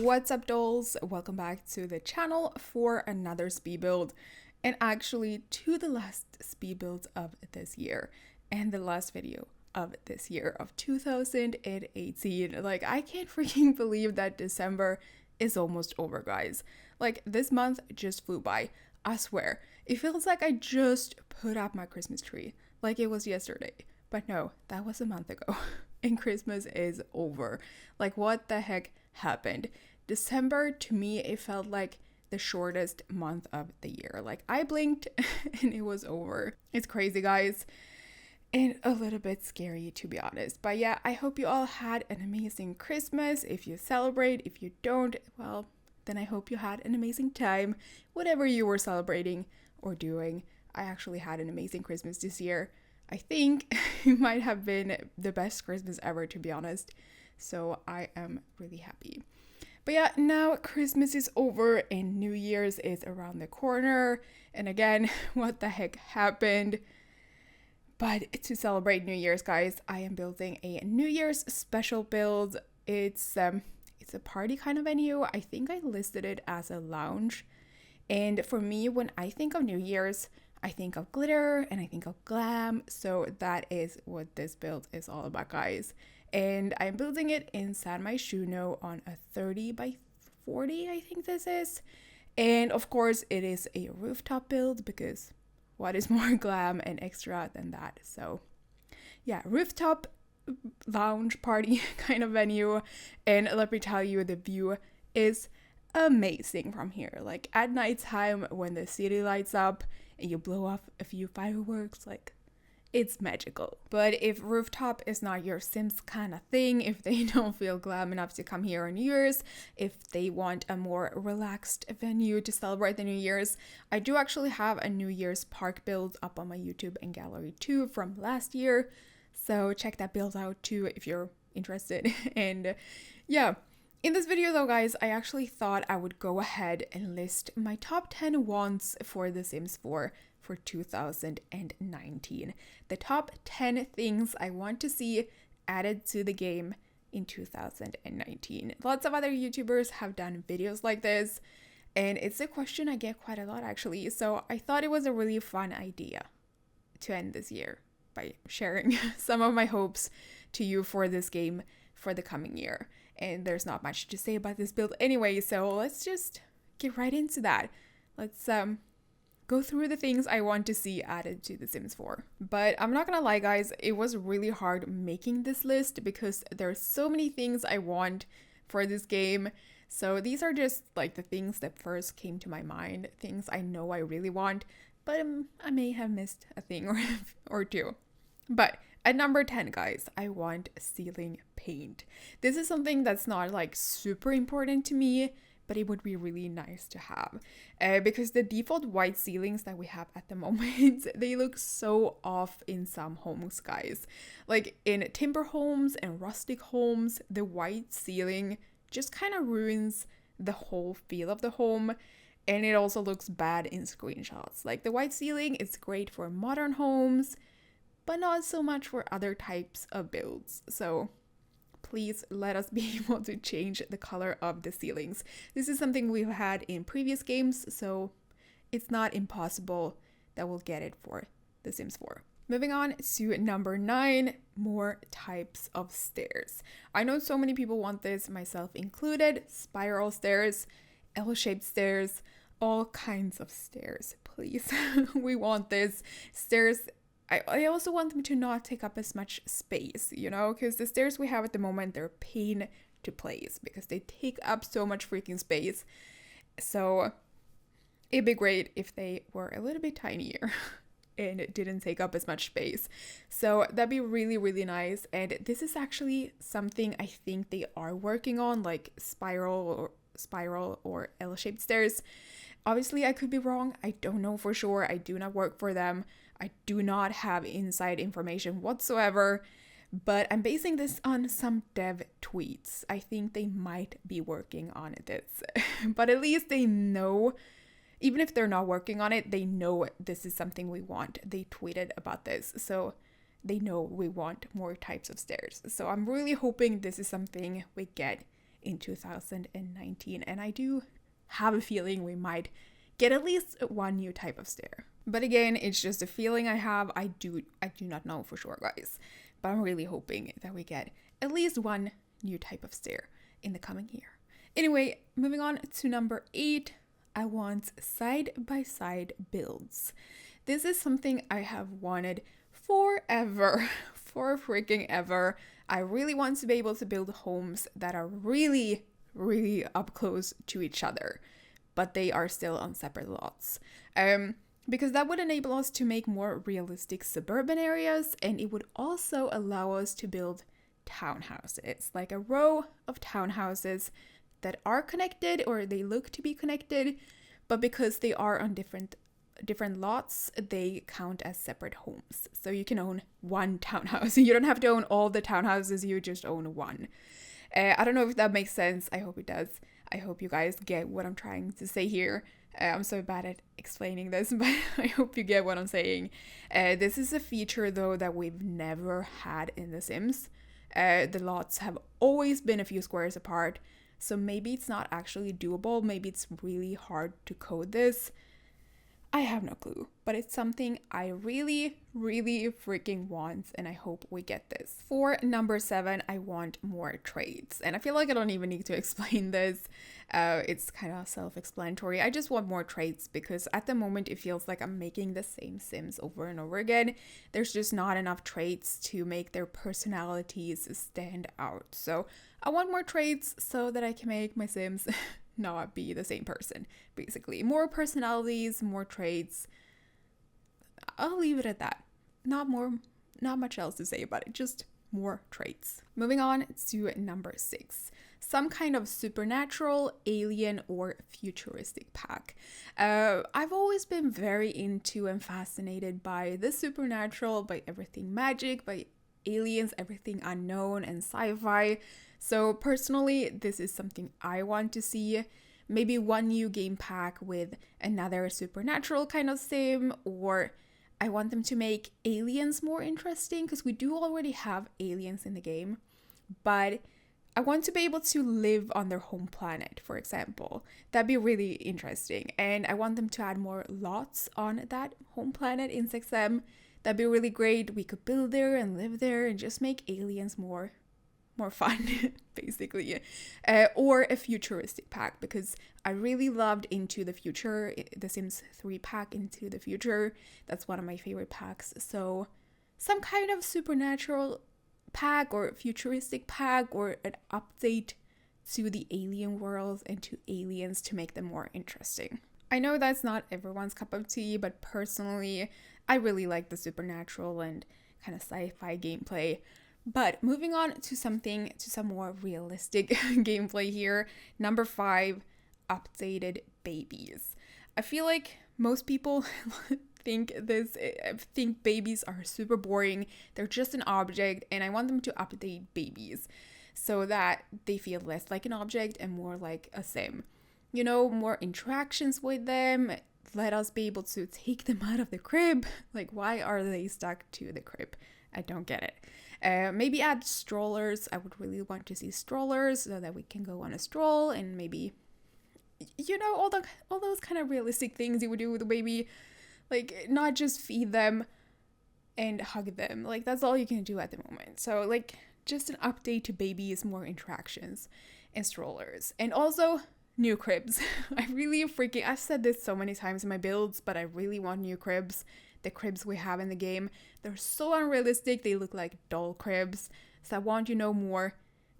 What's up, dolls? Welcome back to the channel for another speed build, and actually to the last speed build of this year and the last video of this year of 2018. Like, I can't freaking believe that December is almost over, guys. Like, this month just flew by. I swear, it feels like I just put up my Christmas tree like it was yesterday. But no, that was a month ago and Christmas is over. Like, what the heck happened? December, to me, it felt like the shortest month of the year. Like, I blinked and it was over. It's crazy, guys, and a little bit scary, to be honest. But yeah, I hope you all had an amazing Christmas. If you celebrate, if you don't, well, then I hope you had an amazing time, whatever you were celebrating or doing. I actually had an amazing Christmas this year. I think it might have been the best Christmas ever, to be honest. So I am really happy. But yeah, now Christmas is over and New Year's is around the corner. And again, what the heck happened? But to celebrate New Year's, guys, I am building a New Year's special build. It's a party kind of venue. I think I listed it as a lounge. And for me, when I think of New Year's, I think of glitter and I think of glam. So that is what this build is all about, guys. And I'm building it inside my Shuno on a 30 by 40, I think this is. And of course, it is a rooftop build because what is more glam and extra than that? So yeah, rooftop lounge party kind of venue. And let me tell you, the view is amazing from here. Like, at nighttime when the city lights up and you blow off a few fireworks, like, it's magical. But if rooftop is not your Sims kind of thing, if they don't feel glam enough to come here on New Year's, if they want a more relaxed venue to celebrate the New Year's, I do actually have a New Year's park build up on my YouTube and gallery too from last year. So check that build out too if you're interested. And yeah, in this video though, guys, I actually thought I would go ahead and list my top 10 wants for The Sims 4 for 2019. The top 10 things I want to see added to the game in 2019. Lots of other YouTubers have done videos like this, and it's a question I get quite a lot actually. So I thought it was a really fun idea to end this year by sharing some of my hopes to you for this game for the coming year. And there's not much to say about this build anyway, so let's just get right into that. Let's go through the things I want to see added to The Sims 4. But I'm not gonna lie, guys, it was really hard making this list because there's so many things I want for this game. So these are just like the things that first came to my mind, things I know I really want, but I may have missed a thing or two. But at number 10, guys, I want ceiling paint. This is something that's not like super important to me, but it would be really nice to have because the default white ceilings that we have at the moment, they look so off in some homes, guys. Like in timber homes and rustic homes, the white ceiling just kind of ruins the whole feel of the home. And it also looks bad in screenshots. Like, the white ceiling is great for modern homes, but not so much for other types of builds. So please let us be able to change the color of the ceilings. This is something we've had in previous games, so it's not impossible that we'll get it for The Sims 4. Moving on to number 9, more types of stairs. I know so many people want this, myself included. Spiral stairs, L-shaped stairs, all kinds of stairs, please. We want this. Stairs, I also want them to not take up as much space, you know, because the stairs we have at the moment, they're a pain to place because they take up so much freaking space. So it'd be great if they were a little bit tinier and it didn't take up as much space. So that'd be really, really nice. And this is actually something I think they are working on, like spiral or L-shaped stairs. Obviously, I could be wrong. I don't know for sure. I do not work for them. I do not have inside information whatsoever, but I'm basing this on some dev tweets. I think they might be working on this, but at least they know, even if they're not working on it, they know this is something we want. They tweeted about this, so they know we want more types of stairs. So I'm really hoping this is something we get in 2019. And I do have a feeling we might get at least one new type of stair. But again, it's just a feeling I have. I do not know for sure, guys. But I'm really hoping that we get at least one new type of stair in the coming year. Anyway, moving on to number 8, I want side-by-side builds. This is something I have wanted forever, for freaking ever. I really want to be able to build homes that are really, really up close to each other, but they are still on separate lots. Because that would enable us to make more realistic suburban areas, and it would also allow us to build townhouses, like a row of townhouses that are connected, or they look to be connected, but because they are on different lots, they count as separate homes. So you can own one townhouse. You don't have to own all the townhouses, you just own one. I don't know if that makes sense. I hope it does. I hope you guys get what I'm trying to say here. I'm so bad at explaining this, but I hope you get what I'm saying. This is a feature though that we've never had in The Sims. The lots have always been a few squares apart, so maybe it's not actually doable. Maybe it's really hard to code this. I have no clue, but it's something I really, really freaking want, and I hope we get this. For number 7, I want more trades, and I feel like I don't even need to explain this. It's kind of self-explanatory. I just want more trades because at the moment it feels like I'm making the same Sims over and over again. There's just not enough traits to make their personalities stand out. So I want more traits so that I can make my Sims not be the same person, basically. More personalities, more traits. I'll leave it at that. Not much else to say about it, just more traits. Moving on to number 6. Some kind of supernatural, alien, or futuristic pack. I've always been very into and fascinated by the supernatural, by everything magic, by aliens, everything unknown and sci-fi. So personally, this is something I want to see. Maybe one new game pack with another supernatural kind of sim, or I want them to make aliens more interesting because we do already have aliens in the game, but I want to be able to live on their home planet, for example. That'd be really interesting. And I want them to add more lots on that home planet in 6M. That'd be really great. We could build there and live there and just make aliens more fun, basically. Or a futuristic pack, because I really loved Into the Future, the Sims 3 pack Into the Future. That's one of my favorite packs. So some kind of supernatural pack or futuristic pack or an update to the alien world and to aliens to make them more interesting. I know that's not everyone's cup of tea, but personally, I really like the supernatural and kind of sci-fi gameplay. But moving on to some more realistic gameplay here. Number 5, updated babies. I feel like most people think babies are super boring. They're just an object, and I want them to update babies so that they feel less like an object and more like a sim. You know, more interactions with them. Let us be able to take them out of the crib. Like, why are they stuck to the crib? I don't get it. Maybe add strollers. I would really want to see strollers so that we can go on a stroll and maybe, you know, all those kind of realistic things you would do with a baby. Like, not just feed them and hug them. Like, that's all you can do at the moment. So, like, just an update to babies, more interactions and strollers. And also, new cribs. I've said this so many times in my builds, but I really want new cribs. The cribs we have in the game, they're so unrealistic. They look like doll cribs. So I want, more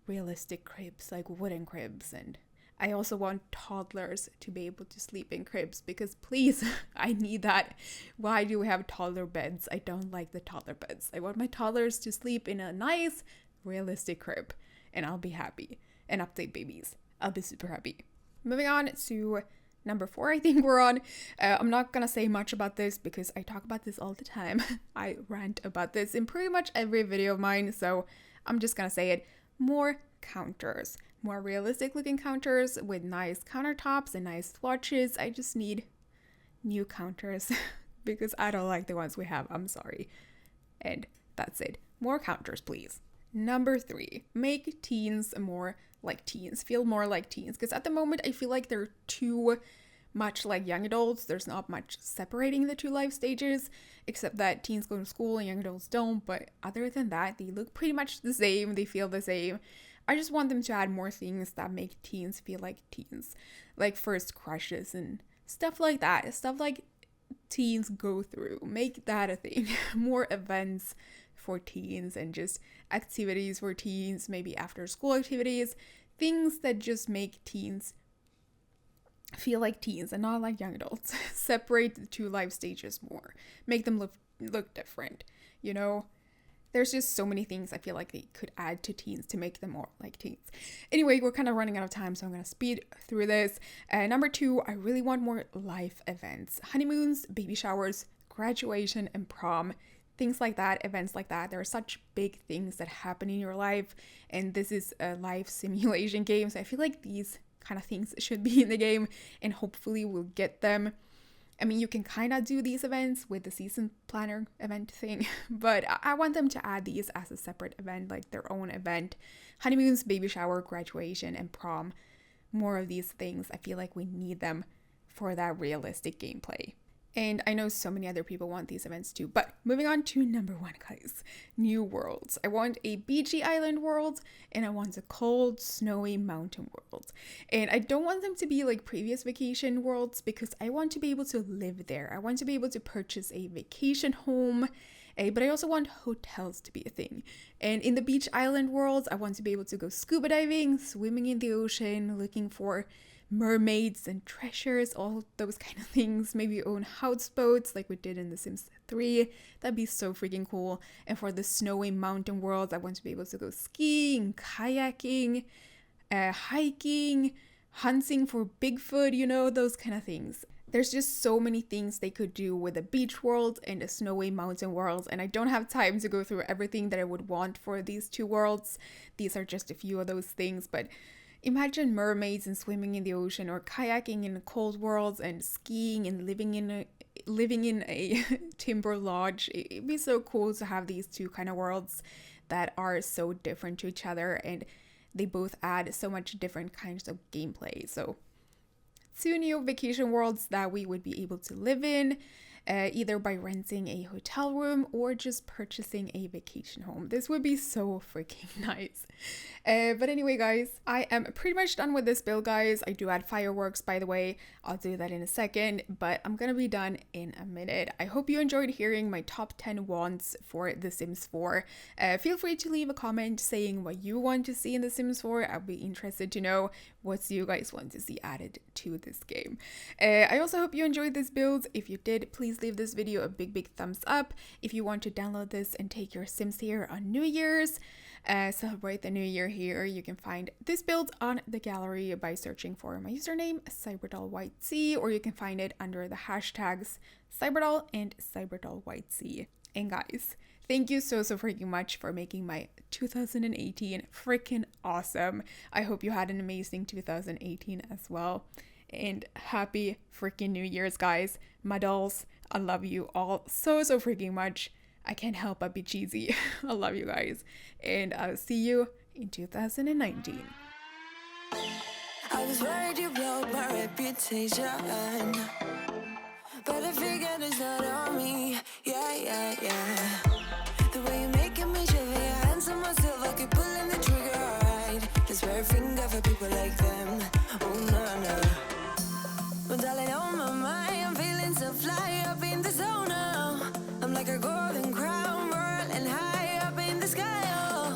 realistic cribs, like wooden cribs. And I also want toddlers to be able to sleep in cribs because please, I need that. Why do we have toddler beds? I don't like the toddler beds. I want my toddlers to sleep in a nice, realistic crib and I'll be happy. And update babies. I'll be super happy. Moving on to number 4, I think we're on. I'm not gonna say much about this because I talk about this all the time. I rant about this in pretty much every video of mine, so I'm just gonna say it. More counters. More realistic looking counters with nice countertops and nice swatches. I just need new counters because I don't like the ones we have. I'm sorry. And that's it. More counters, please. Number 3, make teens more like teens, feel more like teens. Because at the moment, I feel like they're too much like young adults. There's not much separating the two life stages, except that teens go to school and young adults don't. But other than that, they look pretty much the same. They feel the same. I just want them to add more things that make teens feel like teens, like first crushes and stuff like that. Stuff like teens go through. Make that a thing. More events for teens and just activities for teens, maybe after school activities, things that just make teens feel like teens and not like young adults. Separate the two life stages more. Make them look different. You know, there's just so many things I feel like they could add to teens to make them more like teens. Anyway, we're kind of running out of time, so I'm going to speed through this. Number 2, I really want more life events. Honeymoons, baby showers, graduation, and prom. Things like that, events like that. There are such big things that happen in your life, and this is a life simulation game, so I feel like these kind of things should be in the game, and hopefully we'll get them. I mean, you can kind of do these events with the season planner event thing, but I want them to add these as a separate event, like their own event. Honeymoons, baby shower, graduation, and prom. More of these things. I feel like we need them for that realistic gameplay. And I know so many other people want these events too. But moving on to number 1, guys. New worlds. I want a beachy island world, and I want a cold, snowy mountain world. And I don't want them to be like previous vacation worlds, because I want to be able to live there. I want to be able to purchase a vacation home, but I also want hotels to be a thing. And in the beach island worlds, I want to be able to go scuba diving, swimming in the ocean, looking for mermaids and treasures, all those kind of things. Maybe own houseboats like we did in The Sims 3. That'd be so freaking cool. And for the snowy mountain world, I want to be able to go skiing, kayaking, hiking, hunting for Bigfoot, you know, those kind of things. There's just so many things they could do with a beach world and a snowy mountain world, and I don't have time to go through everything that I would want for these two worlds. These are just a few of those things, but imagine mermaids and swimming in the ocean, or kayaking in cold worlds, and skiing and living in a timber lodge. It'd be so cool to have these two kind of worlds that are so different to each other, and they both add so much different kinds of gameplay. So 2 new vacation worlds that we would be able to live in, either by renting a hotel room or just purchasing a vacation home. This would be so freaking nice. But anyway, guys, I am pretty much done with this build, guys. I do add fireworks, by the way. I'll do that in a second, but I'm gonna be done in a minute. I hope you enjoyed hearing my top 10 wants for The Sims 4. Feel free to leave a comment saying what you want to see in The Sims 4. I'll be interested to know what you guys want to see added to this game. I also hope you enjoyed this build. If you did, please leave this video a big thumbs up. If you want to download this and take your Sims here on New Year's, celebrate the new year here, you can find this build on the gallery by searching for my username CyberdollYT, or you can find it under the hashtags Cyberdoll and CyberdollYT. And guys, thank you so freaking much for making my 2018 freaking awesome. I hope you had an amazing 2018 as well. And happy freaking New Year's, guys. My dolls, I love you all so freaking much. I can't help but be cheesy. I love you guys. And I'll see you in 2019. I was worried you blowed my reputation, but I figured it's not on me. Yeah. The way you're making me shiver, your hands on myself, I keep pulling the trigger, alright. This very finger for people like them. Oh no. But darling, on my mind, I'm feeling so fly up in the zone now. I'm like a golden crown, whirling high up in the sky. Oh,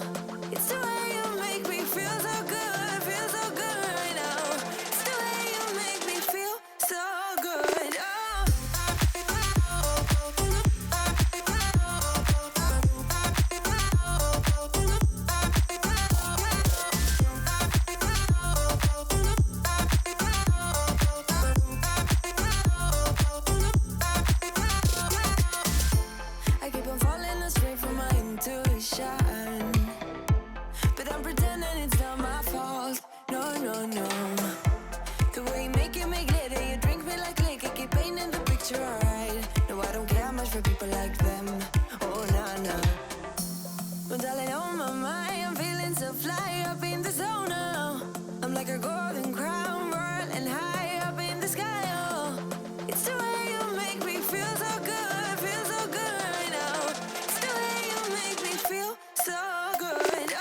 it's the way you make me feel so good right now. It's the way you make me feel so good. Oh. darling, on my mind, I'm feeling so fly up in the zone now. I'm like a golden crown, whirling high up in the sky. Oh, it's the way you make me feel so good, feel so good right now. It's the way you make me feel so good. Oh.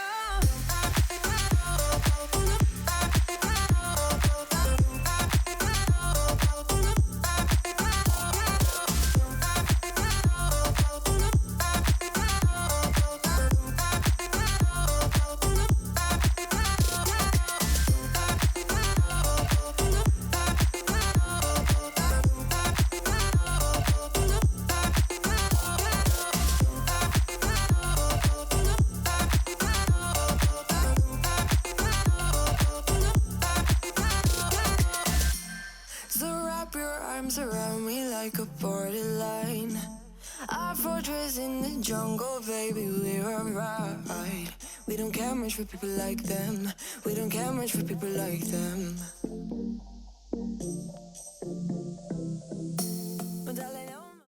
So wrap your arms around me like a borderline. Our fortress in the jungle, baby, we're alright. We don't care much for people like them. We don't care much for people like them.